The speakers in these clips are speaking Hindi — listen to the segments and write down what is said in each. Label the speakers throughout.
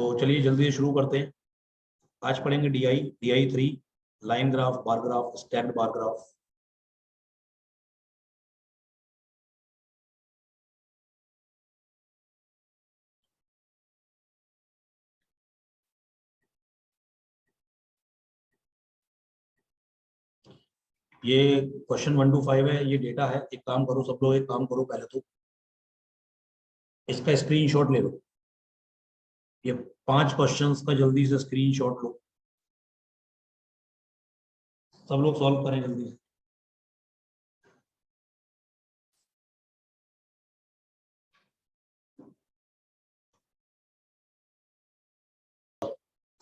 Speaker 1: तो चलिए जल्दी से शुरू करते हैं। आज पढ़ेंगे DI 3 line graph, bar graph, stacked bar graph. ये क्वेश्चन 1 to 5 है, ये डेटा है। एक काम करो सब लोग, एक काम करो, पहले तो इसका स्क्रीनशॉट ले लो। ये 5 क्वेश्चंस का जल्दी से स्क्रीनशॉट लो, सब लोग सॉल्व करें जल्दी से।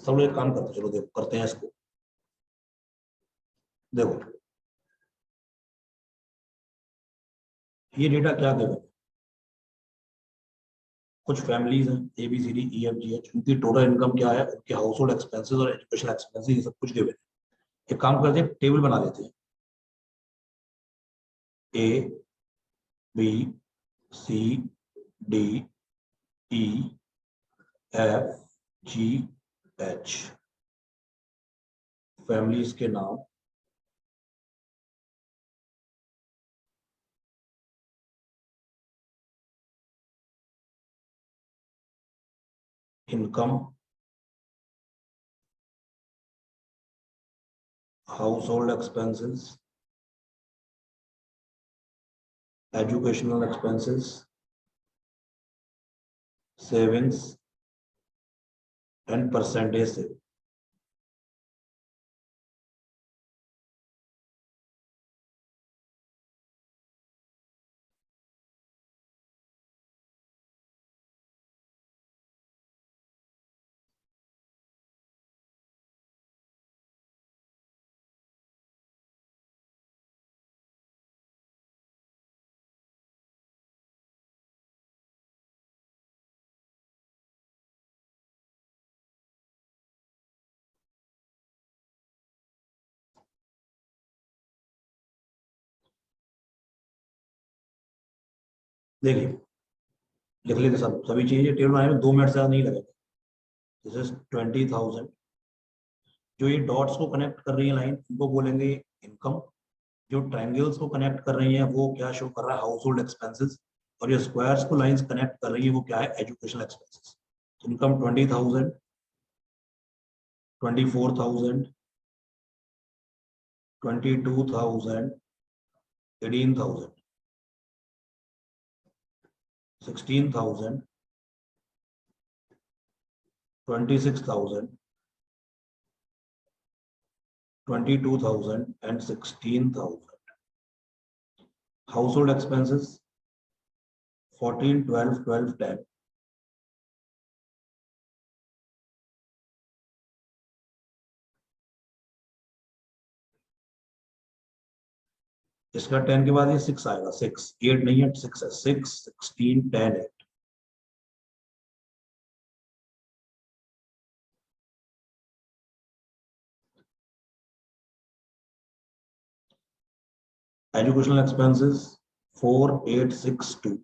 Speaker 1: सब लोग एक काम करते, चलो देखो करते हैं इसको। देखो ये डेटा क्या देगा। कुछ फैमिलीज हैं ABCDEFGH, उनकी टोटल इनकम क्या है, उनके हाउस होल्ड एक्सपेंसेस और एजुकेशन एक्सपेंसेस, ये सब कुछ गिवन है। एक काम करते हैं, टेबल बना देते हैं। ABCDEFGH फैमिलीज के नाम, income, house hold expenses, educational expenses, savings and percentage से। देखिए लिख लेते सब, सभी चीजें टेबल बनाने में 2 मिनट से ज्यादा नहीं लगेगा। This is 20,000। जो ये डॉट्स को कनेक्ट कर रही है लाइन, उनको बोलेंगे इनकम। जो ट्रायंगल्स को कनेक्ट कर रही है वो क्या शो कर रहा है, हाउस होल्ड एक्सपेंसेस। और जो स्क्वायर्स को लाइंस कनेक्ट कर रही है वो क्या है, educational expenses. Income 20,000, 24,000, 22,000, 18,000, 16,000, 26,000, 22,000 and 16,000. Household expenses 14, 12, 12, 10. इसका 10 के बाद ये 6 आएगा, 6 8 नहीं है, 6 है, 6 16 10 8। Educational expenses 4 8 6 2.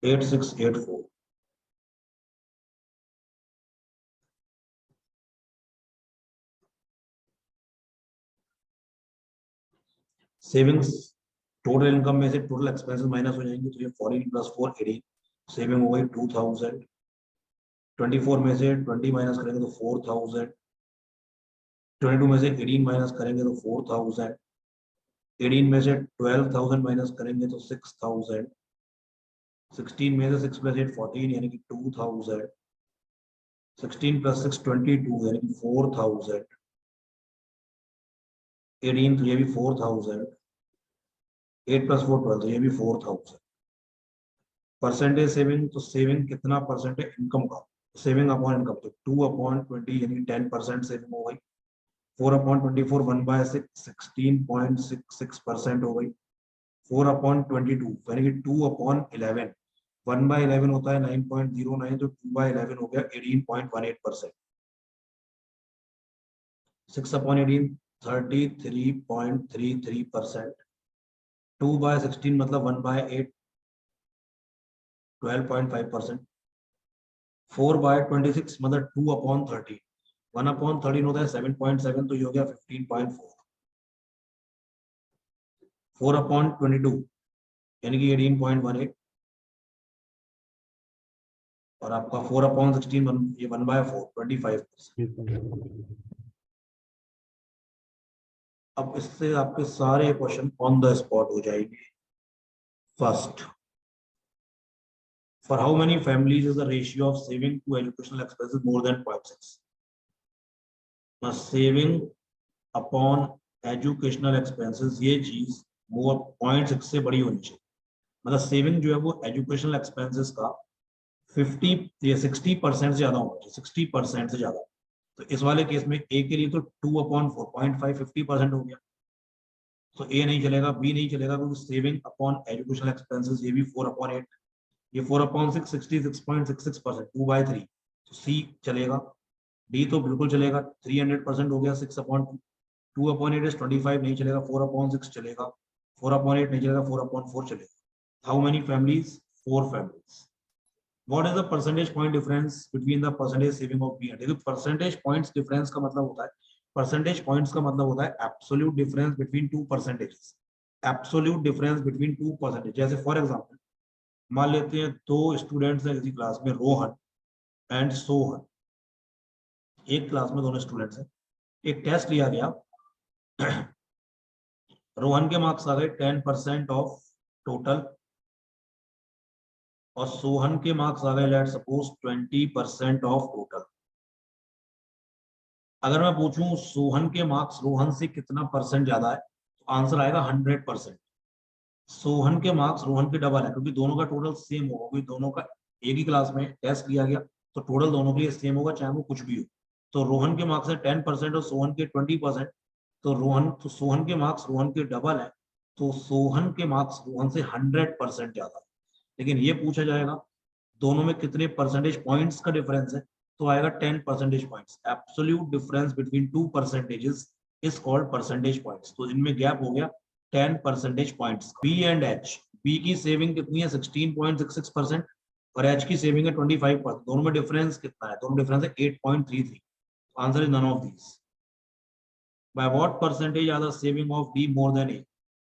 Speaker 1: Eight 6 8 4. Savings, total income में से टोटल एक्सपेंसेस माइनस हो जाएंगे, तो ये 14 + 4 18। सेविंग हो गई 2000। 24 में से 20 माइनस करेंगे तो 4000। 22 में से 18 माइनस करेंगे तो 4000। 18 में से 12,000 माइनस करेंगे तो 6,000। 16 में से 6 + 8 14 यानी कि 2000। 16 + 6 22 यानी कि 4000। 18 तो ये भी 4000। 8 + 4 12 तो ये भी 4000। परसेंटेज सेविंग, तो सेविंग कितना परसेंट है इनकम का, सेविंग अपॉन इनकम, तो 2/20 यानी 10% सेविंग हो गई। 4/24 1/6 16.66% हो गई। 4/22 यानी कि 2/11 1/11 होता है 9.09, तो 2/11 हो गया 18.18%। 6/18 33.33%, 2/16 मतलब 1/8 12.5%, 4/26 मतलब 2/13, 1/13 होता है 7.7, तो ये हो गया 15.4, 4/22 यानी कि 18.18, और आपका 4/16 ये 1/4 25%। अब इससे आपके सारे क्वेश्चन ऑन द स्पॉट हो जाएंगे। First, for how many families is the ratio of saving to educational expenses more than 0.6? Now saving upon educational expenses ये चीज वो 0.6 से बड़ी होनी चाहिए। मतलब सेविंग जो है वो एजुकेशनल एक्सपेंसेस का 60% से ज्यादा होना चाहिए, 60% से ज्यादा। तो इस वाले केस में ए के लिए तो 2/4 0.5 50% हो गया, तो ए नहीं चलेगा, बी नहीं चलेगा, क्योंकि सेविंग अपॉन एजुकेशनल एक्सपेंसेस ये भी 4/8, ये 4/6 66.66%, 2/3, तो सी चलेगा। डी तो बिल्कुल चलेगा, 300% हो गया, 6/2, 2/8 is 25 नहीं चलेगा, 4/6 चलेगा, 4/8 नहीं चलेगा, 4/4 चलेगा। How many families? 4 families. What is the percentage point difference between the percentage saving of B and A? Percentage points difference का मतलब होता है, परसेंटेज पॉइंट्स का मतलब होता है absolute difference between 2 percentages, absolute difference between 2%। जैसे फॉर एग्जांपल मान लेते हैं 2 स्टूडेंट्स हैं इसी क्लास में, रोहन एंड सोहन, एक क्लास में दोनों स्टूडेंट्स हैं। एक टेस्ट लिया गया, रोहन के मार्क्स आ गए 10% ऑफ टोटल, और सोहन के मार्क्स आ गए लेट्स सपोज 20% ऑफ टोटल। अगर मैं पूछूं सोहन के मार्क्स रोहन से कितना परसेंट ज्यादा है, तो आंसर आएगा 100%। सोहन के मार्क्स रोहन के डबल है, क्योंकि दोनों का टोटल सेम होगा, क्योंकि दोनों का एक ही क्लास में टेस्ट लिया गया, तो टोटल दोनों के लिए सेम होगा, चाहे वो कुछ भी हो। तो रोहन के मार्क्स है 10% और सोहन के 20%, तो सोहन के मार्क्स रोहन के डबल है, तो सोहन के मार्क्स रोहन से 100% ज्यादा है। लेकिन ये पूछा जाएगा दोनों में कितने परसेंटेज पॉइंट्स का डिफरेंस है, तो आएगा 10 percentage points. Absolute difference between 2 percentages is called percentage points. तो इनमें गैप हो गया 10 परसेंटेज पॉइंट्स। बी एंड एच, बी की सेविंग कितनी है 16.66% और एच की सेविंग है 25%। दोनों में डिफरेंस कितना है? दोनों डिफरेंस है 8.33। Answer is none of these. By what percentage are the saving of D more than A?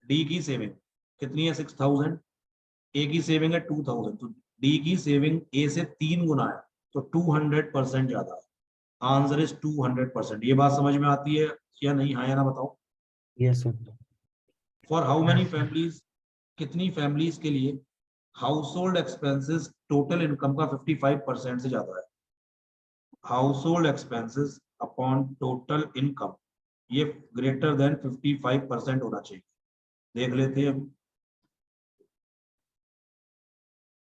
Speaker 1: D की सेविंग कितनी है 6000, ए की सेविंग है 2000, तो डी की सेविंग ए से 3 गुना है, तो 200% ज्यादा है। Answer is 200%। ये बात समझ में आती है या नहीं? हाँ या ना बताओ।
Speaker 2: Yes sir.
Speaker 1: For how many families, कितनी फैमिलीज के लिए house hold expenses total income का 55% से ज्यादा है? House hold expenses upon total income ये ग्रेटर देन 55% होना चाहिए। देख लेते हैं।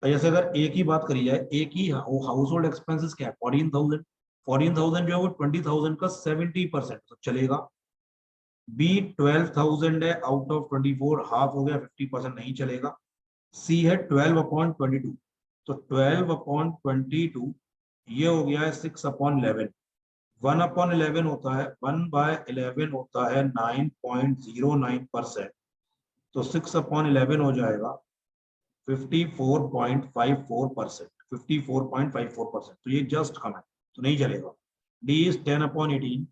Speaker 1: जैसे अगर ए की बात करी जाए, ए की हाउस होल्ड एक्सपेंसेस क्या है 14,000, 14,000 जो है वो 20,000 का 70% तो चलेगा। बी 12,000 है आउट ऑफ 24, हाफ हो गया 50% नहीं चलेगा। सी है 12/22, तो 12/22 ये हो गया है 6/11। 1/11 होता है 1/11 होता है 9.09%, तो 6/11 हो जाएगा 54.54%, 54.54%, तो ये जस्ट कम है, तो नहीं चलेगा। डी इज 10/18,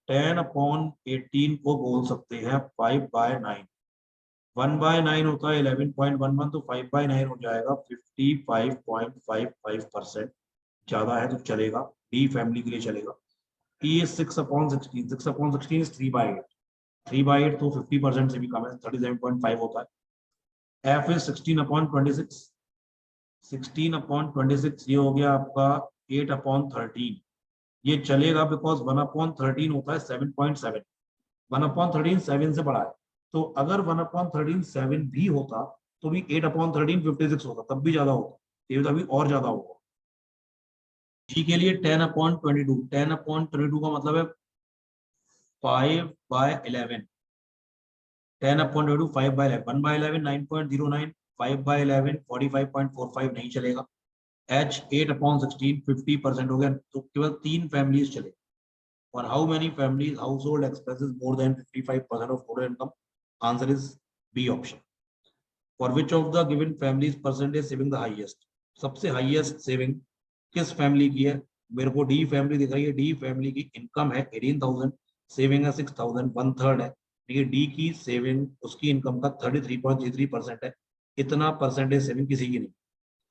Speaker 1: 10/18 को बोल सकते हैं 5/9, 1/9 होता है 11.11, तो 5/9 हो जाएगा 55.55%, ज्यादा है तो चलेगा, डी फैमिली के लिए चलेगा। ई इज 6/16, 6/16 इज 3/8, 3/8 तो 50% से भी कम है, 37.5 होता है। एफ इज 16/26, 16/26 ये हो गया आपका 8/13, ये चलेगा बिकॉज 1/13 होता है 7.7, 1/13 7 से बड़ा है, तो अगर 1/13 7 भी होता तो भी 8/13 56 होता, तब भी ज्यादा होता, ये तभी और ज्यादा होगा। जी के लिए 10/22, 10/22 का मतलब है 5/11, 10/22 5/11, 1/11 9.09, 5/11 45.45 नहीं चलेगा। H 8/16 50% हो गया, तो केवल 3 फैमिलीज चले। और how many families house hold expenses more than 55% of total income? Answer is B option. For which of the given families percentage saving the highest? सबसे हाईएस्ट सेविंग किस फैमिली की है? मेरे को डी फैमिली दिख रही है। डी फैमिली की इनकम है 18,000, सेविंग है 6,000, 1/3 है। देखिए डी की सेविंग उसकी इनकम का 33.33% है। इतना परसेंटेज सेविंग किसी की नहीं।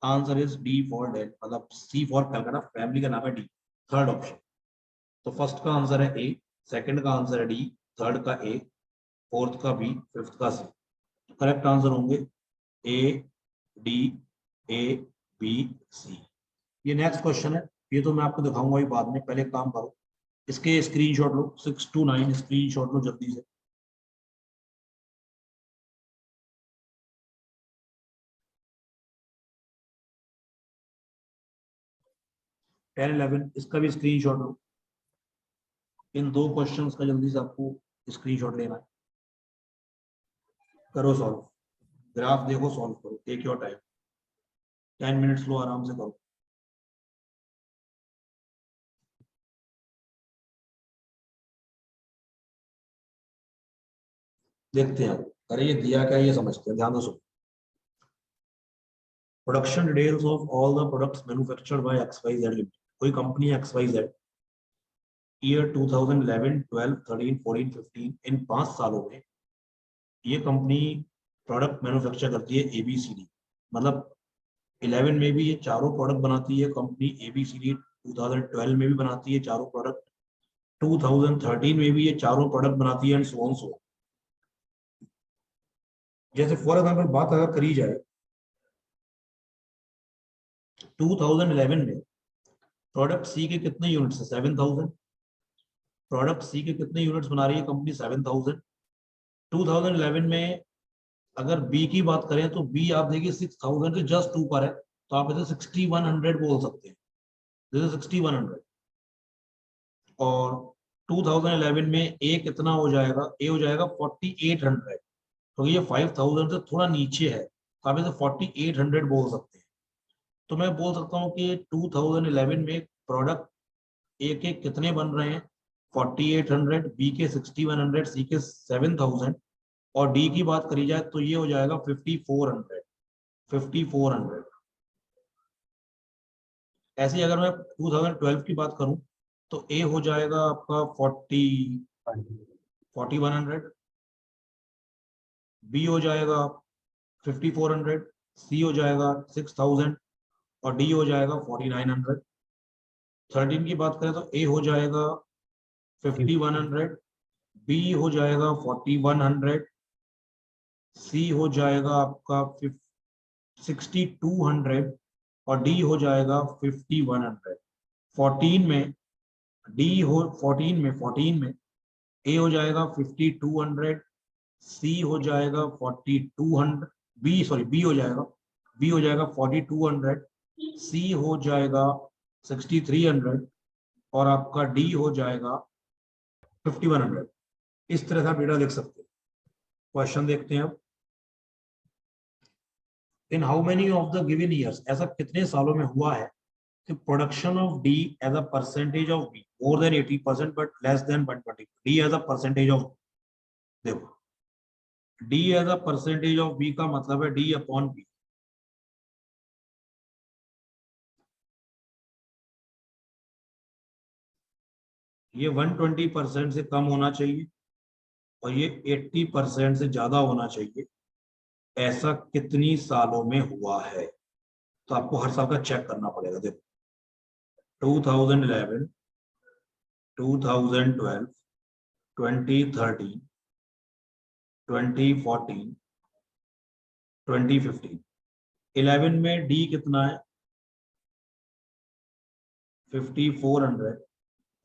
Speaker 1: Answer is D for Delhi, मतलब सी फॉर कलकत्ता, फैमिली का नाम है डी, थर्ड ऑप्शन। तो फर्स्ट का आंसर है ए, सेकंड का आंसर है डी, थर्ड का ए, फोर्थ का बी, फिफ्थ का सी। करेक्ट आंसर होंगे ए, डी, ए, बी, सी। ये नेक्स्ट क्वेश्चन है, ये तो मैं आपको दिखाऊंगा ही बाद में, पहले एक काम करो, इसके स्क्रीनशॉट लो, 6 to 9 स्क्रीनशॉट लो जल्दी से। 10, 11 इसका भी स्क्रीनशॉट लो। इन दो क्वेश्चंस का जल्दी से आपको स्क्रीनशॉट लेना है। करो सॉल्व, ग्राफ देखो, सॉल्व करो, टेक योर टाइम, 10 मिनट्स लो, आराम से करो। देखते हैं, अरे ये दिया क्या, ये समझते हैं, ध्यान दो। Production details of all the products manufactured by XYZ limited. कोई कंपनी XYZ, ईयर 2011, 12, 13, 14, 15, इन 5 सालों में ये कंपनी प्रोडक्ट मैन्युफैक्चर करती है ABCD। मतलब 11 में भी ये चारों प्रोडक्ट बनाती है कंपनी ABCD, 2012 में भी बनाती है चारों प्रोडक्ट, 2013 में भी ये चारों प्रोडक्ट बनाती है, एंड सो ऑन सो। जैसे फॉर एग्जांपल बात अगर करी जाए 2011 में प्रोडक्ट सी के कितने यूनिट्स है? 7,000। प्रोडक्ट सी के कितने यूनिट्स बना रही है कंपनी? 7,000। 2011 में अगर बी की बात करें तो बी आप देखिए 6,000 के जस्ट ऊपर है, तो आप इसे 6,100 बोल सकते हैं, दिस इज 6,100। और 2011 में ए कितना हो जाएगा? ए हो जाएगा 4,800, तो ये 5,000 से थोड़ा नीचे है, तो आप इसे 4,800 बोल सकते हैं। तो मैं बोल सकता हूँ कि 2011 में प्रोडक्ट ए के कितने बन रहे हैं? 4,800, बी के 6,100, सी के 7,000, और डी की बात करी जाए तो ये हो जाएगा 5,400, 5,400। ऐसे ही अगर मैं 2012 की बात करूं तो ए हो जाएगा आपका 4,100, बी हो जाएगा 5,400, सी हो जाएगा 6,000, और डी हो जाएगा 4,900। 13 की बात करें तो ए हो जाएगा 5,100, बी हो जाएगा 4,100, सी हो जाएगा आपका 6,200, और डी हो जाएगा 5,100। 14 में डी हो 14 में ए हो जाएगा 5,200, सी हो जाएगा 4,200, बी हो जाएगा 4,200, सी हो जाएगा 6,300, और आपका डी हो जाएगा 5,100। इस तरह से आप डेटा देख सकते हैं। क्वेश्चन देखते हैं अब। In how many of the given years, ऐसा कितने सालों में हुआ है कि production of D as a percentage of B more than 80% but less than 120? D as a percentage of, देखो D as a percentage of B का मतलब है डी अपॉन बी। ये 120% से कम होना चाहिए और ये 80% से ज्यादा होना चाहिए। ऐसा कितनी सालों में हुआ है? तो आपको हर साल का चेक करना पड़ेगा। देखो 2011, 2012, 2013, 2014, 2015। 11 में डी कितना है? 5,400,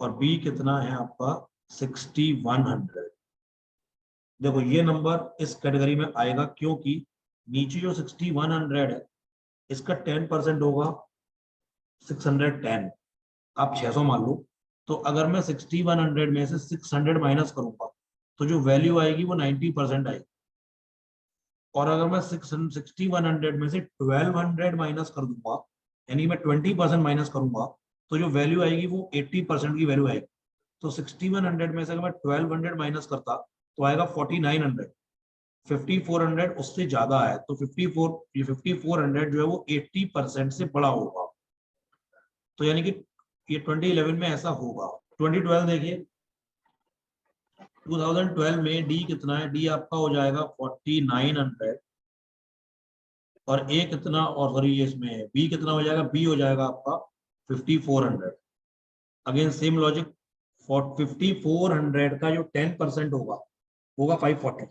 Speaker 1: और बी कितना है आपका? 6,100। देखो ये नंबर इस कैटेगरी में आएगा क्योंकि नीचे जो 6,100 है इसका 10% होगा 610, आप 600 मान लो। तो अगर मैं 6,100 में से 600 माइनस करूंगा तो जो वैल्यू आएगी वो 90% आएगी। और अगर मैं 6,100 में से 1,200 माइनस कर दूंगा, यानी मैं 20% माइनस करूंगा, तो जो वैल्यू आएगी वो 80% की वैल्यू आएगी। तो 6100 में से अगर मैं 1200 माइनस करता तो आएगा 4900। 5400 उससे ज्यादा है, तो 5400 जो है वो 80% से बड़ा होगा। तो यानी कि ये 2011 में ऐसा होगा। 2012 देखिए, 2012 में डी कितना है, डी आपका हो जाएगा 4900 और ए कितना, और सॉरी ये इसमें बी कितना हो जाएगा, बी हो जाएगा आपका 5400। अगेन सेम लॉजिक, 5400 का जो 10% होगा 540।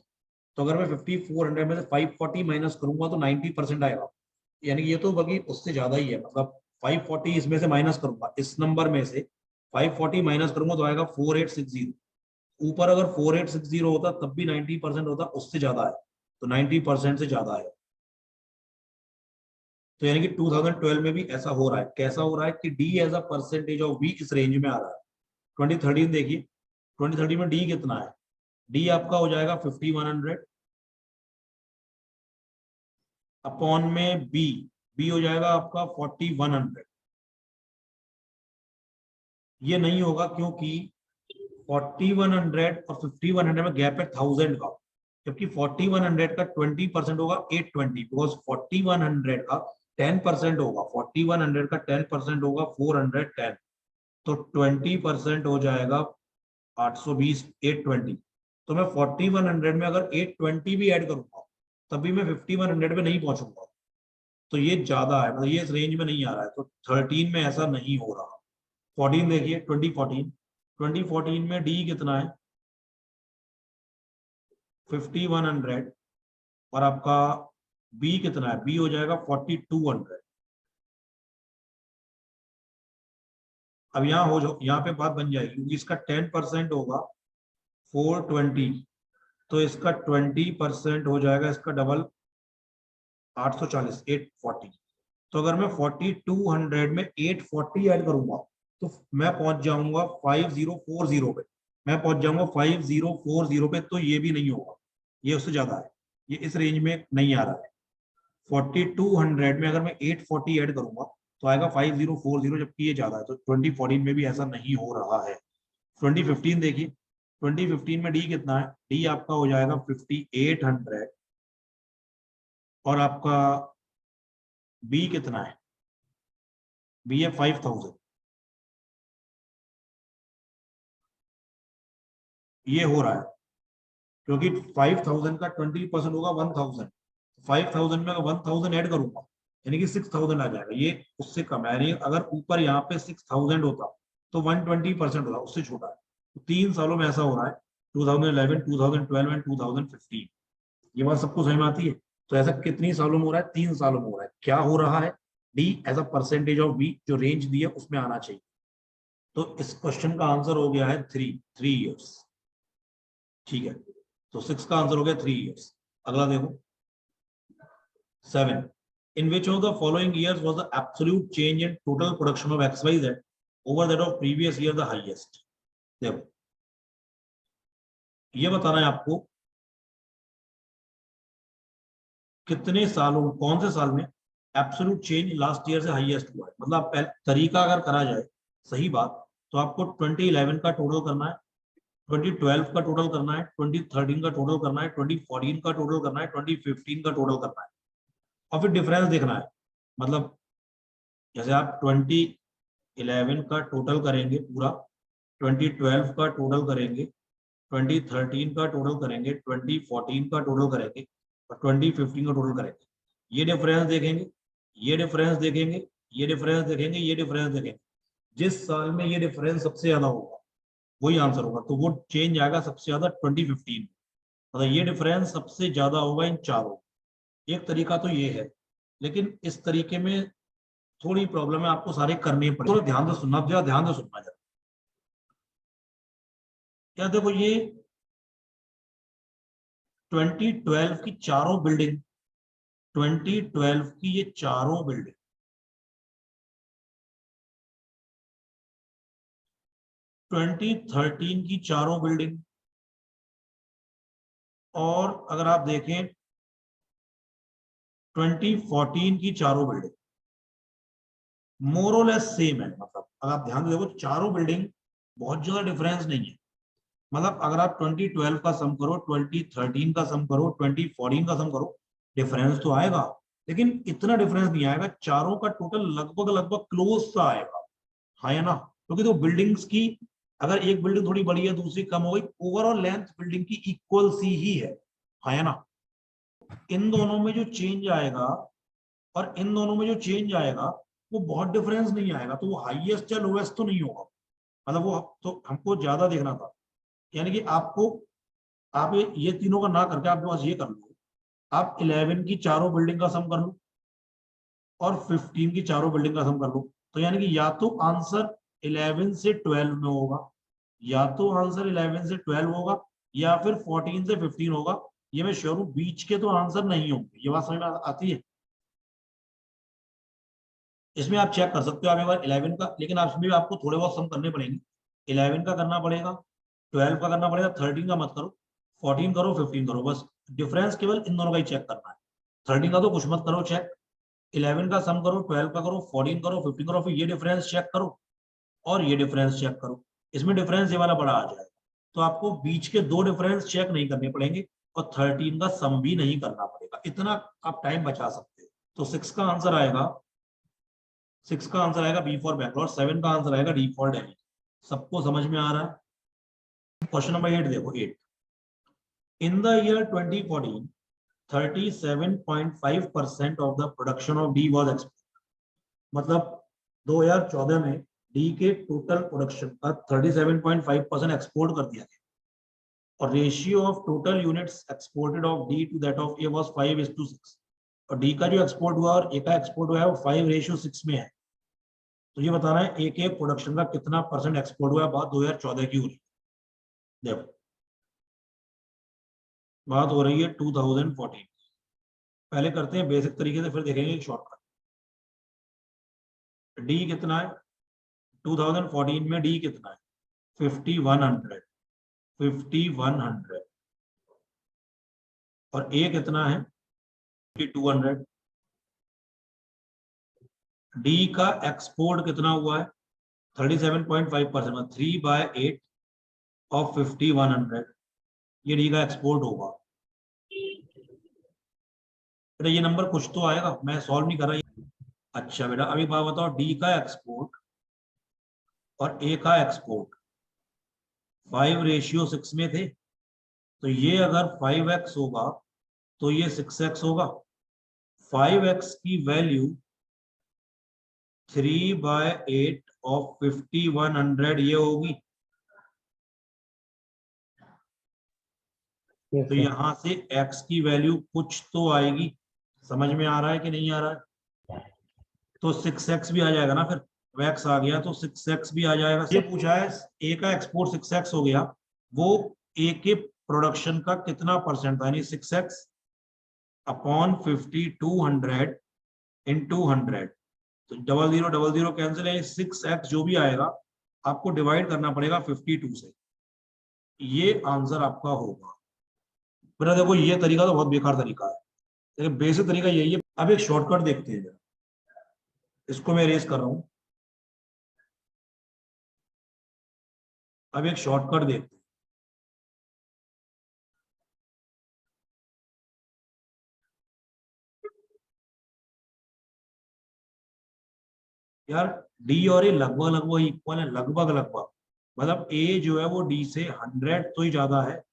Speaker 1: तो अगर मैं 5400 में से 540 माइनस करूंगा तो 90% आएगा, यानी कि ये तो बल्कि उससे ज्यादा ही है। मतलब 540 इसमें से माइनस करूंगा, इस नंबर में से 540 माइनस करूंगा तो आएगा 4860। ऊपर अगर 4860 होता तब भी 90% होता, उससे ज्यादा है, तो 90% से ज्यादा है। तो यानी कि 2012 में भी ऐसा हो रहा है। कैसा हो रहा है कि D as a percentage of B इस रेंज में आ रहा है। 2013 देखिए, 2013 में डी कितना है, डी आपका हो जाएगा 5100 अपॉन में बी, बी हो जाएगा आपका 4100। ये नहीं होगा क्योंकि 4100 और 5100 में गैप है 1000 का, जबकि 4100 का 20% होगा 820, बिकॉज 4100 का 10% होगा, 4100 का 10% होगा 410, तो 20% हो जाएगा 820, 820। तो मैं 4100 में अगर 820 भी ऐड करूंगा तभी मैं 5100 पे नहीं पहुंचूंगा। तो ये ज्यादा है, मतलब ये इस रेंज में नहीं आ रहा है। तो 13 में ऐसा नहीं हो रहा। 14 देखिए, 2014 में डी कितना है 5100 और आपका बी कितना है, बी हो जाएगा 4200। अब यहाँ हो जाओ, यहाँ पे बात बन जाएगी क्योंकि इसका 10% होगा 420, तो इसका 20% हो जाएगा, इसका डबल 840, 840। तो अगर मैं 4200 में 840 ऐड करूंगा तो मैं पहुंच जाऊंगा 5040 पे, मैं पहुंच जाऊंगा 5040 पे। तो ये भी नहीं होगा, ये उससे ज्यादा है, ये इस रेंज में नहीं आ रहा है। 4200 में अगर मैं 840 ऐड करूंगा तो आएगा 5040, जबकि ये ज्यादा है। तो 2014 में भी ऐसा नहीं हो रहा है। 2015 देखिए, 2015 में डी कितना है, डी आपका हो जाएगा 5800 और आपका बी कितना है, बी है 5000। ये हो रहा है क्योंकि 5000 का 20% होगा 1000। 5000 में अगर 1000 ऐड करूंगा यानी कि 6000 आ जाएगा, ये उससे कम है। यानी अगर ऊपर यहाँ पे 6000 होता तो 120% होता, उससे छोटा है। तो 3 सालों में ऐसा हो रहा है, 2011, 2012 एंड 2015। ये बात सबको समझ में आती है। तो ऐसा कितनी सालों में हो रहा है, 3 सालों में हो रहा है। क्या हो रहा है, D as a percentage of B जो रेंज दी है उसमें आना चाहिए। तो इस क्वेश्चन का आंसर हो गया है 3 ईयर्स। ठीक है, तो 6 का आंसर हो गया 3 ईयर्स। अगला देखो 7, in which of the following years was the absolute change in total production of XYZ over that of previous year the highest? देखो ये बताना है आपको कितने सालों, कौन से साल में एब्सोल्यूट चेंज लास्ट ईयर से हाईएस्ट हुआ है। मतलब तरीका अगर करा जाए सही बात, तो आपको 2011 का टोटल करना है, 2012 का टोटल करना है, 2013 का टोटल करना है, 2014 का टोटल करना है, 2015 का टोटल करना है और फिर डिफरेंस देखना है। मतलब जैसे आप 2011 का टोटल करेंगे पूरा, 2012 का टोटल करेंगे, 2013 का टोटल करेंगे, 2014 का टोटल करेंगे और 2015 का टोटल करेंगे। ये डिफरेंस देखेंगे, ये डिफरेंस देखेंगे, ये डिफरेंस देखेंगे, ये डिफरेंस देखेंगे। जिस साल में ये डिफरेंस सबसे ज्यादा होगा वही आंसर होगा। तो वो चेंज आएगा सबसे ज्यादा 2015। मतलब ये डिफरेंस सबसे ज्यादा होगा इन चारों। एक तरीका तो ये है, लेकिन इस तरीके में थोड़ी प्रॉब्लम है, आपको सारे करने पड़े। थोड़ा ध्यान से सुनना, जरा ध्यान से सुनना जरा। क्या देखो, ये 2012 की चारों बिल्डिंग, 2012 की ये चारों बिल्डिंग, 2013 की चारों बिल्डिंग और अगर आप देखें 2014 की चारों बिल्डिंग मोर और लेस सेम है। मतलब अगर आप ध्यान से देखो चारों बिल्डिंग बहुत ज्यादा डिफरेंस नहीं है। मतलब अगर आप 2012 का सम करो, 2013 का सम करो, 2014 का सम करो, डिफरेंस तो आएगा, लेकिन इतना डिफरेंस नहीं आएगा। चारों का टोटल लगभग लगभग क्लोज सा आएगा, हाँ या ना? क्योंकि तो बिल्डिंग्स की, अगर एक बिल्डिंग थोड़ी बड़ी है दूसरी कम हो गई, ओवरऑल लेंथ बिल्डिंग की इक्वल सी ही है, हाँ या ना? इन दोनों में जो चेंज आएगा और इन दोनों में जो चेंज आएगा वो बहुत डिफरेंस नहीं आएगा, तो वो हाईएस्ट या लोएस्ट तो नहीं होगा। मतलब वो तो हमको ज्यादा देखना था, यानी कि आपको, आप ये तीनों का ना करके आपके पास ये कर लो, आप 11 की चारों बिल्डिंग का सम कर लो और 15 की चारों बिल्डिंग का सम कर लो, तो यानी कि या तो आंसर 11 से 12 में होगा, या तो आंसर 11 से 12 होगा, या फिर 14 से 15 होगा। ये मैं श्योर हूं, बीच के तो आंसर नहीं होंगे। ये बात समझ में आती है? इसमें आप चेक कर सकते हो आप एक बार 11 का, लेकिन आप इसमें भी आपको थोड़े बहुत सम करने पड़ेंगे। 11 का करना पड़ेगा, 12 का करना पड़ेगा, 13 का मत करो, 14 करो, 15 करो, बस डिफरेंस केवल इन दोनों का ही चेक करना है। 13 का तो कुछ मत करो चेक, 11 का सम करो, 12 का करो, 14 करो, 15 करो, फिर ये डिफरेंस चेक करो और ये डिफरेंस चेक करो। इसमें डिफरेंस ये वाला बड़ा आ जाएगा, तो आपको बीच के दो डिफरेंस चेक नहीं करने पड़ेंगे और 13 का सम भी नहीं करना पड़ेगा, इतना आप टाइम बचा सकते हो। तो 6 का आंसर आएगा, 6 का आंसर आएगा बी फॉर बैंगलोर, 7 का आंसर आएगा डी फॉर दिल्ली। सबको समझ में आ रहा है? क्वेश्चन नंबर 8 देखो, 8, in the year 2014 37.5% of the production of D was export. मतलब 2014 में डी के टोटल प्रोडक्शन का 37.5% एक्सपोर्ट कर दिया गया और ratio of total units exported of D to that of A was 5:6। और डी का जो एक्सपोर्ट हुआ और ए का एक्सपोर्ट हुआ है वो 5:6 में है। तो ये बताना है एक एक प्रोडक्शन का कितना परसेंट एक्सपोर्ट हुआ है, बात 2014 की हो रही है। देखो बात हो रही है 2014, पहले करते हैं बेसिक तरीके से, फिर देखेंगे शॉर्टकट। डी कितना है 2014 में? डी कितना है? 5100, 5100। और ए कितना है? 5200। डी का एक्सपोर्ट कितना हुआ है? 37.5%, 3/8 ऑफ 5100, ये डी का एक्सपोर्ट होगा। बेटा ये नंबर कुछ तो आएगा, मैं सॉल्व नहीं कर रहा। अच्छा बेटा अभी बात बताओ, डी का एक्सपोर्ट और ए का एक्सपोर्ट 5:6 में थे, तो ये अगर 5x होगा तो ये 6x होगा। 5x की वैल्यू 3/8 ऑफ 5100 ये होगी। तो यहां से x की वैल्यू कुछ तो आएगी, समझ में आ रहा है कि नहीं आ रहा है? तो 6x भी आ जाएगा ना, फिर x आ गया तो 6x भी आ जाएगा। ये पूछा है a का एक्सपोर्ट 6x हो गया, वो a के प्रोडक्शन का कितना परसेंट था, यानी 6x अपॉन 5200 इंटू 100। तो 0000 कैंसिल है, 6x जो भी आएगा आपको डिवाइड करना पड़ेगा 52 से, ये आंसर आपका होगा। बेटा देखो ये तरीका तो बहुत बेकार तरीका है, लेकिन बेसिक तरीका यही है। अब एक शॉर्टकट देखते हैं जरा, इसको मैं रेस कर रहा हूं। अब एक शॉर्टकट देखते हैं। यार डी और ए लगभग लगभग इक्वल है, लगभग लगभग, मतलब ए जो है वो डी से 100 तो ही ज्यादा है,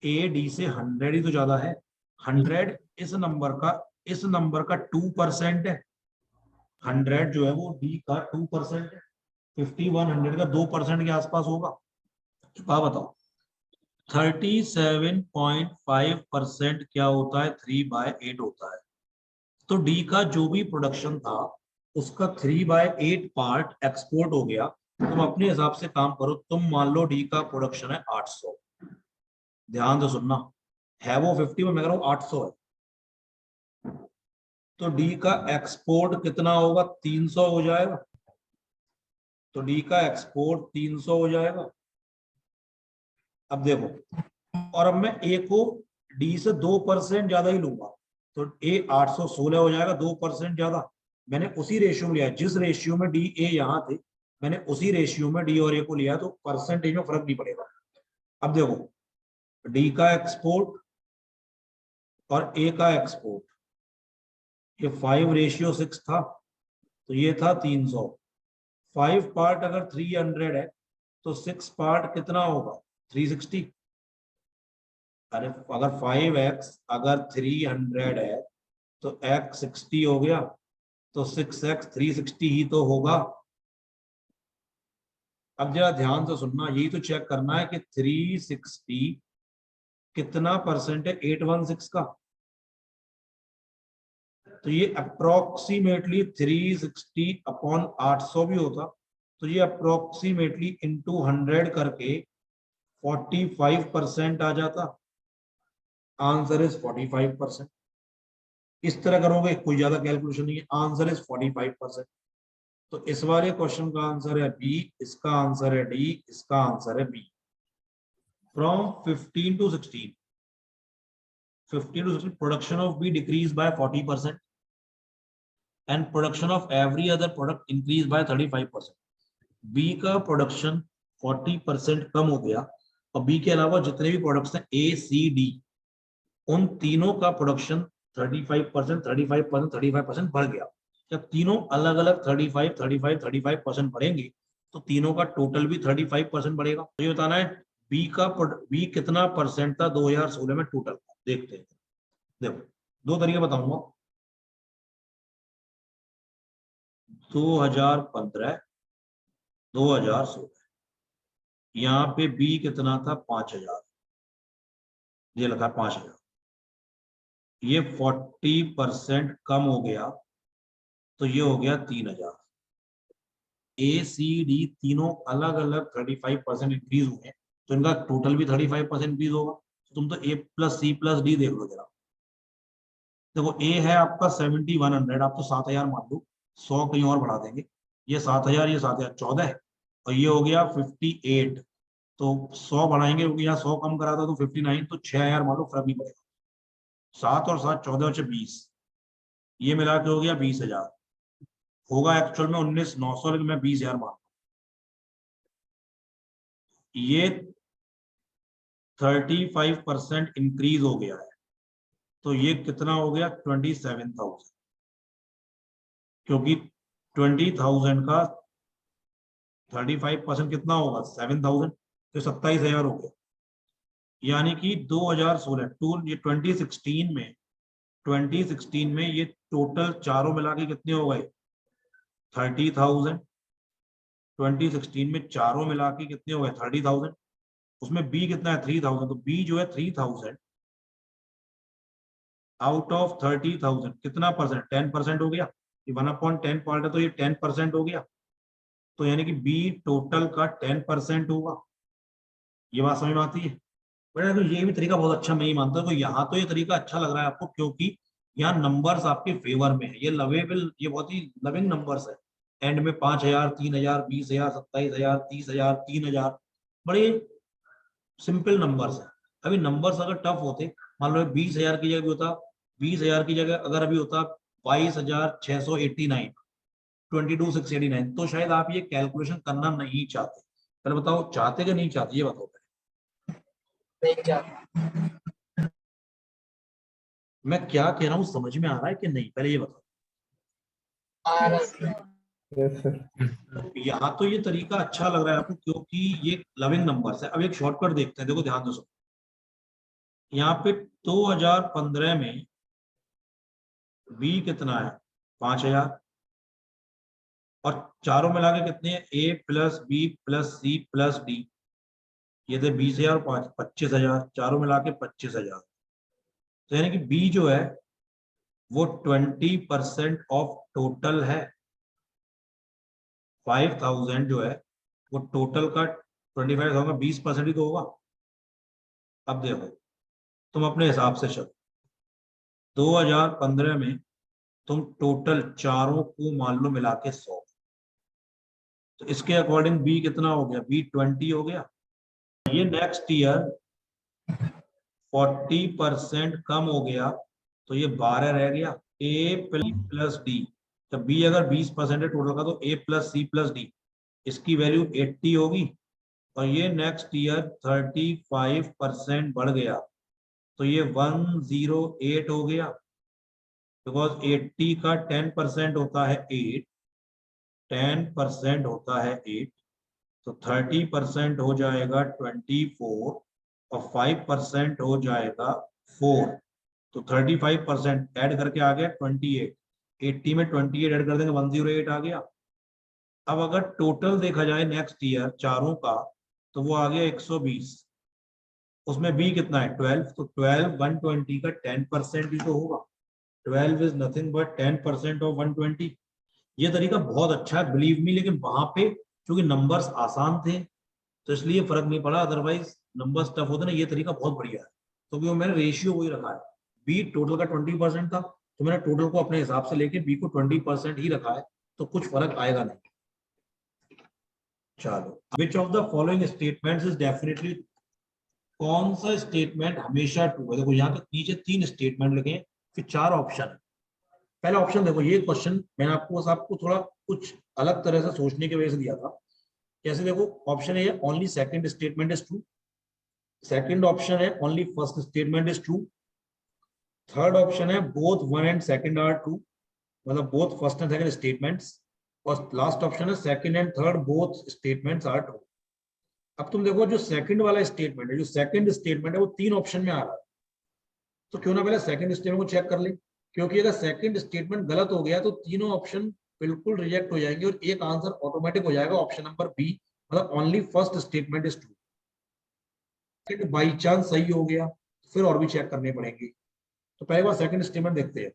Speaker 1: ए डी से 100 ही तो ज्यादा है। 100 इस नंबर का 2% है, 100 जो है वो डी का 2% है, 5100 का 2% के आसपास होगा। आप बताओ 37.5% क्या होता है? 3/8 होता है। तो डी का जो भी प्रोडक्शन था उसका 3/8 पार्ट एक्सपोर्ट हो गया। तुम अपने हिसाब से काम करो, तुम मान लो डी का प्रोडक्शन है 800, ध्यान से सुनना, है वो 50 में, मैं कह रहा हूं 800 है, तो डी का एक्सपोर्ट कितना होगा? 300 हो जाएगा। तो डी का एक्सपोर्ट 300 हो जाएगा। अब देखो, और अब मैं ए को डी से 2% ज्यादा ही लूंगा, तो ए 816 हो जाएगा, 2% ज्यादा। मैंने उसी रेशियो में लिया है जिस रेशियो में डी ए यहाँ थे, मैंने उसी रेशियो में डी और ए को लिया तो परसेंटेज में फर्क नहीं पड़ेगा। अब देखो डी का एक्सपोर्ट और ए का एक्सपोर्ट, ये 5:6 था, तो ये था 300। 5 पार्ट अगर 300 है तो 6 पार्ट कितना होगा 360। अरे अगर 5x अगर 300 है तो x 60 हो गया, तो 6x 360 ही तो होगा। अब जरा ध्यान से सुनना, यही तो चेक करना है कि 360 कितना परसेंट है 816 का। तो ये अप्रोक्सीमेटली 360 अपॉन 800 भी होता, तो ये अप्रोक्सीमेटली इंटू 100 करके 45% आ जाता। Answer is 45%। इस तरह करोगे, कोई ज्यादा कैलकुलेशन नहीं है, आंसर इज 45%। तो इस वाले क्वेश्चन का आंसर है बी, इसका आंसर है डी, इसका आंसर है B. From 15 to 16, 15 to 16 production of B decreased by 40% and production of every other product increased by 35%. B का प्रोडक्शन 40% कम हो गया और B के अलावा जितने भी प्रोडक्ट्स हैं A, C, D, उन तीनों का प्रोडक्शन 35%, 35%, 35% बढ़ गया। जब तीनों अलग अलग 35, 35, 35% बढ़ेंगे तो तीनों का टोटल भी 35% बढ़ेगा। तो ये बताना है बी कितना परसेंट था 2016 में टोटल। देखते हैं, देखो दो तरीके बताऊंगा। 2015, 2016, यहाँ पे बी कितना था 5000, ये लगा 5000, ये 40% कम हो गया तो ये हो गया 3000। ए सी डी तीनों अलग अलग 35% इंक्रीज हुए तो इनका टोटल भी 35% इंक्रीज होगा। तो तुम तो ए प्लस सी प्लस डी देख लो जरा। देखो ए है आपका 7100, आप तो 7000 मान लो, 100 कहीं और बढ़ा देंगे, ये 7000, ये 7000, 14 और ये हो गया 58। तो 100 बढ़ाएंगे क्योंकि यहाँ 100 कम करा था तो 59, तो 6000 मान लो, फर्क नहीं पड़ेगा। 7 और 7 14 से 20, ये मिला के हो गया 20,000। होगा एक्चुअल में 19,900, लेकिन मैं 20,000 मान, ये 35% इंक्रीज हो गया है तो ये कितना हो गया 27,000, क्योंकि 20,000 का 35% कितना होगा 7,000, तो 27,000 हो गया। यानी कि 2016 ये 2016 में ये टोटल चारों मिला के कितने हो गए 30,000। 2016 में चारों मिला के कितने हो गए 30,000। उसमें बी कितना है 3,000, तो बी जो है 3,000 आउट ऑफ 30,000 कितना परसेंट 10% हो गया। ये 1/10 पार्ट है तो ये 10% हो गया, तो यानी कि बी टोटल का 10% होगा। ये बात समझ में आती है। बट तो ये भी तरीका बहुत अच्छा मैं ही मानता हूँ। तो यहाँ तो ये तरीका अच्छा लग रहा है आपको क्योंकि यहाँ नंबर्स आपके फेवर में है, ये लवेबल, ये बहुत ही लविंग नंबर्स है। एंड में 5,000, 3,000, 20,000, 27,000, 30,000, 3,000, बड़े सिंपल नंबर्स है। अभी नंबर्स अगर टफ होते, मान लो 20,000 की जगह भी होता, 20,000 की जगह अगर अभी होता 22,689, 22,689, तो शायद आप ये कैलकुलेशन करना नहीं चाहते। पहले बताओ चाहते कि नहीं चाहते, ये बताओ। नहीं चाहते। मैं क्या कह रहा हूँ समझ में आ रहा है कि नहीं, पहले ये बताओ। आ रहा है। Yes, sir. यहाँ तो ये तरीका अच्छा लग रहा है आपको क्योंकि ये लविंग नंबर्स है। अब एक शॉर्टकट देखते हैं, देखो ध्यान दो। यहाँ पे 2015 में बी कितना है 5,000 और चारों मिला के कितने हैं A plus B plus C plus D, ये थे 20,000 और 25,000, चारों मिला के 25,000। तो यानी कि बी जो है वो 20% ऑफ टोटल है। 5,000 जो है वो टोटल का 25,000 का 20% ही तो होगा। अब देखो तुम अपने हिसाब से चलो, 2015 में तुम टोटल चारों को मान लो मिला के 100, तो इसके अकॉर्डिंग बी कितना हो गया बी 20 हो गया। ये नेक्स्ट ईयर 40% कम हो गया तो ये 12 रह गया। ए प्लस डी, जब बी अगर 20% है टोटल का तो ए प्लस सी प्लस डी, इसकी वैल्यू 80 होगी और ये नेक्स्ट ईयर 35% बढ़ गया तो ये 108 हो गया, बिकॉज 80 का 10% होता है 8, 10% होता है 8, तो 30% हो जाएगा 24 और 5% हो जाएगा 4, तो 35% ऐड करके आ गया 28, 80 में 28 ऐड कर देंगे 108 आ गया। अब अगर टोटल देखा जाए नेक्स्ट ईयर चारों का तो वो आ गया 120, उसमें बी कितना है 12, तो 12 120 का 10% ही तो होगा, 12 इज नथिंग बट 10% ऑफ 120। ये तरीका बहुत अच्छा है बिलीव मी, लेकिन वहां पे क्योंकि नंबर्स आसान थे तो इसलिए फर्क नहीं पड़ा, अदरवाइज नंबर्स टफ होते ना। ये तरीका बहुत बढ़िया है, तो क्योंकि मैंने रेशियो वही रखा है, बी टोटल का 20% था तो मैंने टोटल को अपने हिसाब से लेके बी को 20% ही रखा है, तो कुछ फर्क आएगा नहीं। चलो, विच of the following statements is definitely, कौन सा स्टेटमेंट हमेशा ट्रू है? देखो यहाँ पे नीचे 3 स्टेटमेंट लिखे हैं, फिर 4 ऑप्शन है। पहला ऑप्शन देखो, ये क्वेश्चन मैंने आपको थोड़ा कुछ अलग तरह से सोचने की वजह से दिया था। कैसे देखो, option A only second statement is true, second option है only first statement is true, third option है both one and second are true, मतलब both first and second statements, और लास्ट ऑप्शन है second and third both statements are true. अब तुम देखो जो सेकंड वाला स्टेटमेंट है, जो सेकंड स्टेटमेंट है वो 3 ऑप्शन में आ रहा है, तो क्यों ना पहले सेकंड स्टेटमेंट को चेक कर ले, क्योंकि अगर सेकंड स्टेटमेंट गलत हो गया तो तीनों ऑप्शन बिल्कुल रिजेक्ट हो जाएंगे और एक आंसर ऑटोमेटिक हो जाएगा ऑप्शन नंबर बी, मतलब only first statement is true. By chance सही हो गया फिर और भी चेक करने पड़ेंगे, तो पहले बार सेकंड स्टेटमेंट देखते हैं।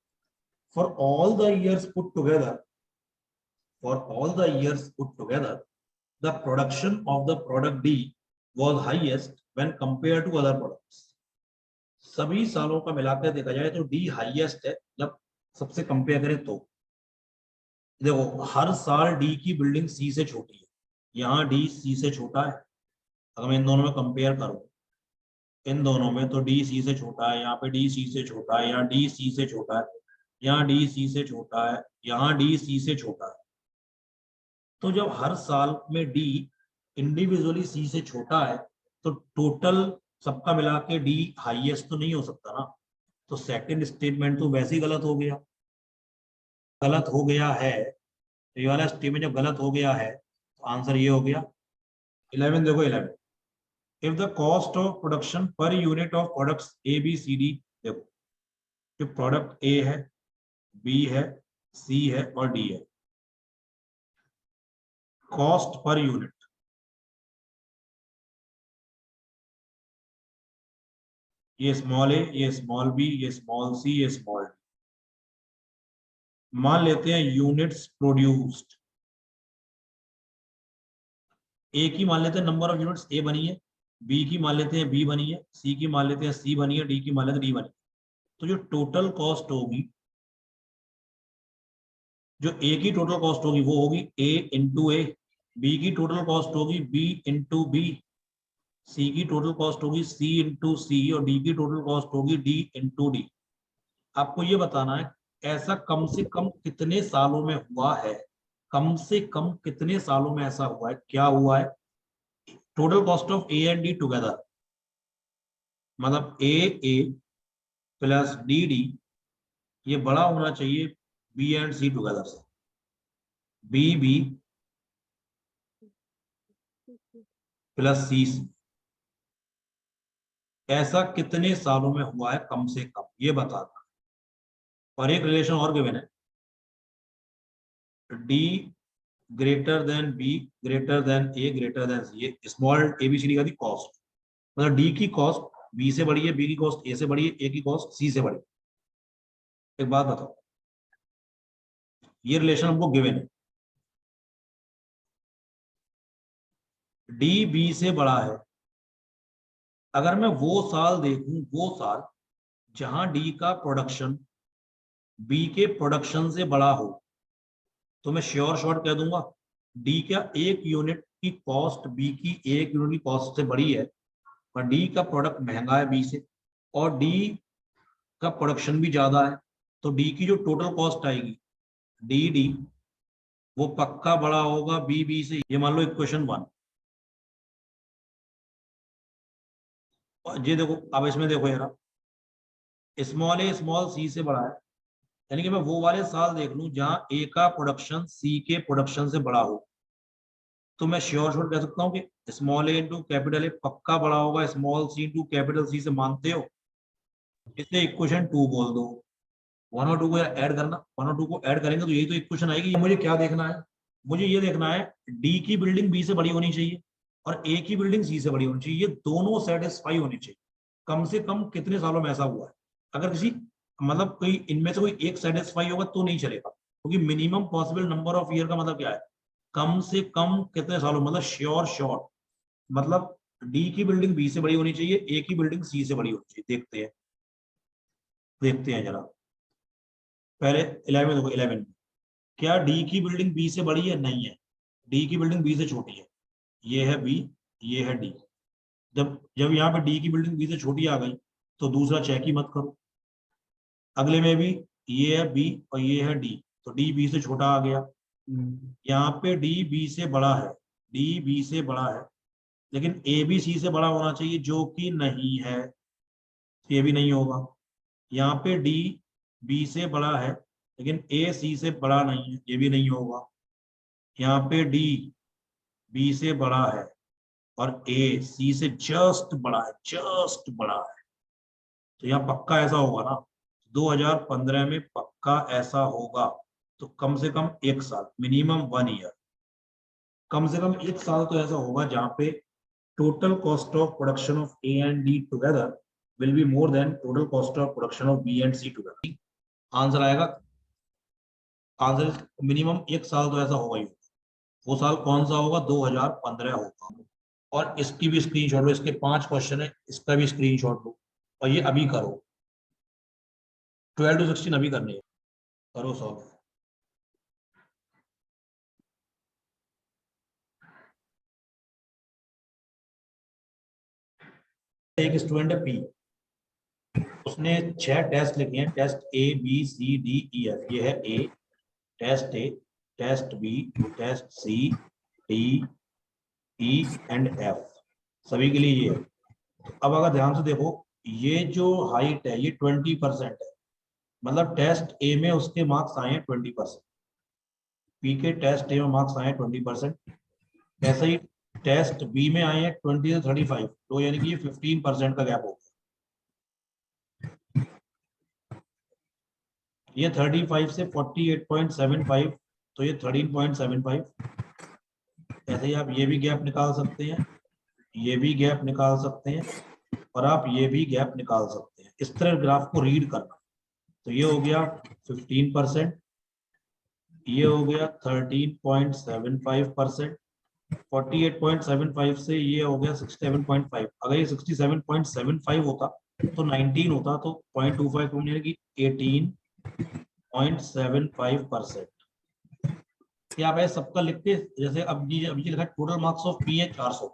Speaker 1: For all the years put together, for all the years put together the production of the product D was highest when compared to other products। सभी सालों का मिलाकर देखा जाए तो डी हाईएस्ट है जब सबसे कंपेयर करें तो। देखो हर साल डी की बिल्डिंग सी से छोटी है, यहाँ डी सी से छोटा है, अगर मैं इन दोनों में कंपेयर करूं, इन दोनों में तो डी सी से छोटा है, यहाँ पे डी सी से छोटा है, यहाँ डी सी से छोटा है, यहाँ डी सी से छोटा है, यहाँ डी सी से छोटा है। तो जब हर साल में डी इंडिविजुअली सी से छोटा है तो टोटल सबका मिला के डी हाईएस्ट तो नहीं हो सकता ना, तो सेकंड स्टेटमेंट तो वैसे ही गलत हो गया, गलत हो गया है, तो ये वाला स्टेटमेंट जब गलत हो गया है तो आंसर ये हो गया 11। देखो 11, if the cost of production per unit of products A B C D, देखो जो प्रोडक्ट ए है, बी है, सी है और डी है, कॉस्ट पर यूनिट, ये स्मॉल ए, ये स्मॉल बी, ये स्मॉल सी, ये स्मॉल डी। मान लेते हैं यूनिट्स प्रोड्यूस्ड, ए की मान लेते हैं नंबर ऑफ यूनिट्स ए बनी है, बी की मान लेते हैं बी बनी है, सी की मान लेते हैं सी बनी है, डी की मान लेते हैं डी बनी है। तो जो टोटल कॉस्ट होगी, जो ए की टोटल कॉस्ट होगी वो होगी ए इंटू ए, बी की टोटल कॉस्ट होगी बी इंटू बी, सी की टोटल कॉस्ट होगी सी इंटू सी और डी की टोटल कॉस्ट होगी डी इंटू डी। आपको ये बताना है ऐसा कम से कम कितने सालों में हुआ है, कम से कम कितने सालों में ऐसा हुआ है, क्या हुआ है। Total cost of A and D together, मतलब ए प्लस डी डी, ये बड़ा होना चाहिए बी एंड सी टुगेदर से, बी प्लस सी। ऐसा कितने सालों में हुआ है कम से कम, ये बताना। और एक रिलेशन और गिवन है, D greater than B greater than A greater than C, ये स्मॉल एबीसीडी का दी कॉस्ट, मतलब डी की कॉस्ट बी से बड़ी है, बी की कॉस्ट ए से बड़ी है, ए की कॉस्ट सी से बड़ी है। एक बात बताओ, ये रिलेशन हमको गिवन है, डी बी से बड़ा है, अगर मैं वो साल देखूं, वो साल जहां डी का प्रोडक्शन बी के प्रोडक्शन से बड़ा हो, तो मैं श्योर शॉर्ट कह दूंगा डी का एक यूनिट की कॉस्ट बी की एक यूनिट की कॉस्ट से बड़ी है, पर डी का प्रोडक्ट महंगा है बी से और डी का प्रोडक्शन भी ज्यादा है, तो डी की जो टोटल कॉस्ट आएगी डी डी वो पक्का बड़ा होगा बी से। ये मान लो इक्वेशन 1। ये देखो, अब इसमें देखो यार, स्मॉल ए स्मॉल सी से बड़ा है, यानी कि मैं वो वाले साल देख लूं जहां ए का प्रोडक्शन सी के प्रोडक्शन से बड़ा हो, तो मैं श्योर श्योर कह सकता हूँ कि small A into capital A पक्का बड़ा होगा small C into capital C से। मानते हो? इसे इक्वेशन 2 बोल दो। 1 और 2 को ऐड करना, 1 और 2 को ऐड करेंगे तो यही तो इक्वेशन आएगी। मुझे क्या देखना है? मुझे ये देखना है डी की बिल्डिंग बी से बड़ी होनी चाहिए और ए की बिल्डिंग सी से बड़ी होनी चाहिए। ये दोनों सेटिस्फाई होनी चाहिए। कम से कम कितने सालों में ऐसा हुआ है? अगर किसी मतलब कोई इनमें से कोई एक सेटिस्फाई होगा तो नहीं चलेगा, क्योंकि minimum possible number of year का मतलब क्या है? कम से कम कितने सालों, मतलब श्योर श्योर, मतलब डी की बिल्डिंग बी से बड़ी होनी चाहिए, ए की बिल्डिंग सी से बड़ी होनी चाहिए। देखते हैं जरा। पहले 11 देखो, 11 क्या डी की बिल्डिंग बी से बड़ी है? नहीं है, डी की बिल्डिंग बी से छोटी है। ये है बी, ये है डी। जब जब यहाँ पे डी की बिल्डिंग बी से छोटी आ गई तो दूसरा चेक ही मत करो। अगले में भी ये है बी और ये है डी, तो डी बी से छोटा आ गया। यहाँ पे डी बी से बड़ा है, डी बी से बड़ा है, लेकिन ए बी सी से बड़ा होना चाहिए जो कि नहीं है, ये भी नहीं होगा। यहाँ पे डी बी से बड़ा है लेकिन ए सी से बड़ा नहीं है, ये भी नहीं होगा। यहाँ पे डी बी से बड़ा है और ए सी से जस्ट बड़ा है, जस्ट बड़ा है, तो यहाँ पक्का ऐसा होगा ना? 2015 में पक्का ऐसा होगा। तो कम से कम 1 साल, मिनिमम 1 ईयर, कम से कम 1 साल तो ऐसा होगा जहाँ पे total cost of production of A and D together will be more than total cost of production of B and C together. Answer आएगा, आंसर मिनिमम 1 साल तो ऐसा होगा ही। वो साल कौन सा होगा? 2015 होगा। और इसकी भी स्क्रीनशॉट लो, इसके 5 क्वेश्चन है, इसका भी स्क्रीनशॉट लो और ये अभी करो। 12 to 16 अभी करनी है, करो सॉल्व। एक स्टूडेंट है पी, उसने 6 टेस्ट लिखे हैं, test A B C D E F. ये है A, test A, test B, test C, D, E and F, सभी के लिए ये है। तो अब अगर ध्यान से देखो, ये जो हाइट है ये 20% है, मतलब टेस्ट ए में उसके मार्क्स आए हैं 20%, पी के टेस्ट ए में मार्क्स आए हैं 20%। ऐसे ही टेस्ट बी में आए हैं 20 से 35, तो यानी कि ये 15% का गैप होगा। ये 35 से 48.75, तो ये 13.75। ऐसे ही आप ये भी गैप निकाल सकते हैं, ये भी गैप निकाल सकते हैं और आप ये भी गैप निकाल सकते हैं। इस तरह ग्राफ को रीड करना। तो ये हो गया 15%, ये हो गया 13.75%, 48.75 से ये हो गया 67.5। अगर ये 67.75 होता तो 19 होता, तो 0.25 यानी कि 18.75%। क्या आप सबका लिखते, जैसे अब ये लिखा है टोटल मार्क्स ऑफ पी है 400,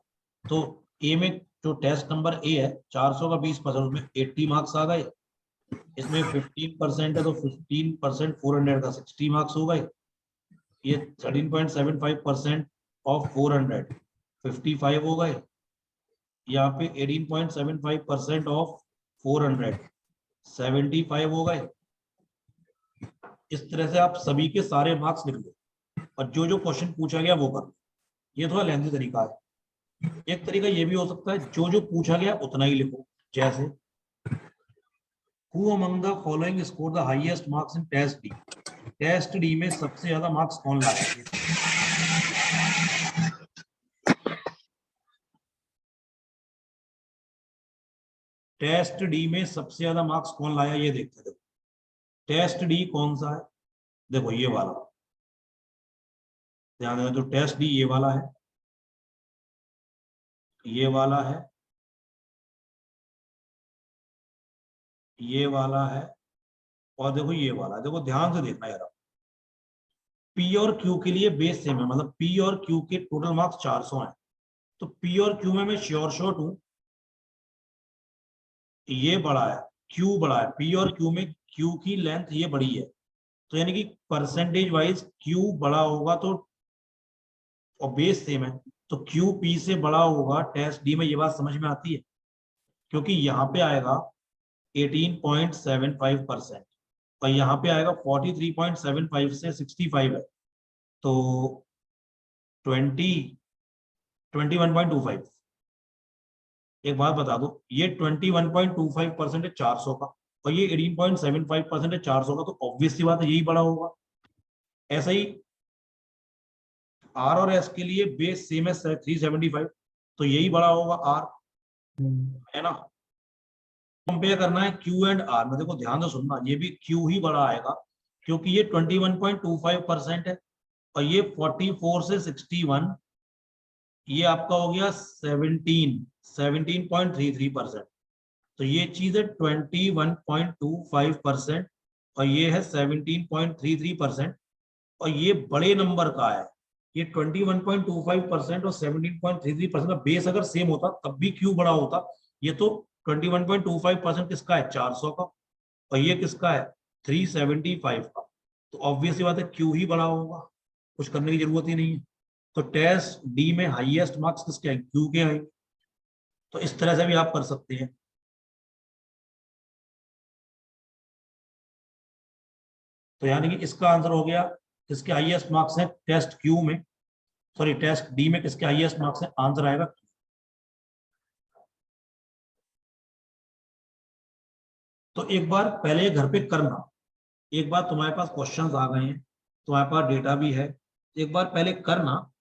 Speaker 1: तो ए में जो टेस्ट नंबर ए है 400 का 20%, उसमें 80 मार्क्स आ गए। इसमें 15% है तो 15% 400 का 60 मार्क्स हो गए। ये 13.75% ऑफ 400 55 हो गए। यहाँ पे 18.75% ऑफ 400 75 हो गए। इस तरह से आप सभी के सारे मार्क्स लिख लो और जो जो क्वेश्चन पूछा गया वो कर लो। ये थोड़ा लेंथी तरीका है। एक तरीका ये भी हो सकता है जो जो पूछा गया उतना ही लिखो, जैसे Who among the following scored the highest marks in test D? Test D में सबसे ज्यादा मार्क्स कौन लाया? टेस्ट डी में सबसे ज्यादा मार्क्स कौन लाया ये देखते थे। टेस्ट डी कौन सा है? देखो ये वाला, ध्यान देना। तो टेस्ट डी ये वाला है, ये वाला है, ये वाला है और देखो ये वाला है। देखो ध्यान से देखना यार, पी और क्यू के लिए बेस सेम है, मतलब पी और क्यू के टोटल मार्क्स 400 हैं। तो पी और क्यू में मैं श्योर शॉट हूं ये बड़ा है, क्यू बड़ा है। पी और क्यू में क्यू की लेंथ ये बड़ी है, तो यानी कि परसेंटेज वाइज क्यू बड़ा होगा तो, और बेस सेम है तो क्यू पी से बड़ा होगा टेस्ट डी में, ये बात समझ में आती है, क्योंकि यहाँ पे आएगा 18.75% और यहाँ पे आएगा 43.75 से 65 है, तो 21.25। एक बात बता दो, ये 21.25% है 400 का, और ये 18.75% है 400 का, तो ऑब्वियस सी बात है यही बड़ा होगा। ऐसा ही आर और एस के लिए बेस सेम है 375, तो यही बड़ा होगा आर, है ना। कंपेयर करना है क्यू एंड आर में, देखो ध्यान से सुनना, ये भी क्यू ही बड़ा आएगा क्योंकि ये 21.25% है और ये 44 से 61, ये आपका हो गया 17.33%। तो ये चीज है 21.25% और ये है 17.33%, और ये बड़े नंबर का है। ये 21.25% और 17.33% का बेस अगर सेम होता तब भी क्यू बड़ा होता। ये तो 21.25% किसका है, 400 का, और ये किसका है, 375 का, तो ऑब्वियसली बात है क्यू ही बड़ा होगा, कुछ करने की जरूरत ही नहीं है। तो टेस्ट डी में हाईएस्ट मार्क्स किसके आएंगे, क्यू के आएंगे। तो इस तरह से भी आप कर सकते हैं। तो यानी कि इसका आंसर हो गया, किसके हाईएस्ट मार्क्स हैं टेस्ट क्यू में, सॉरी टेस्ट डी में किसके हाईएस्ट मार्क्स हैं, आंसर आएगा। तो एक बार पहले घर पे करना, एक बार तुम्हारे पास क्वेश्चंस आ गए हैं, तुम्हारे पास डेटा भी है, एक बार पहले करना,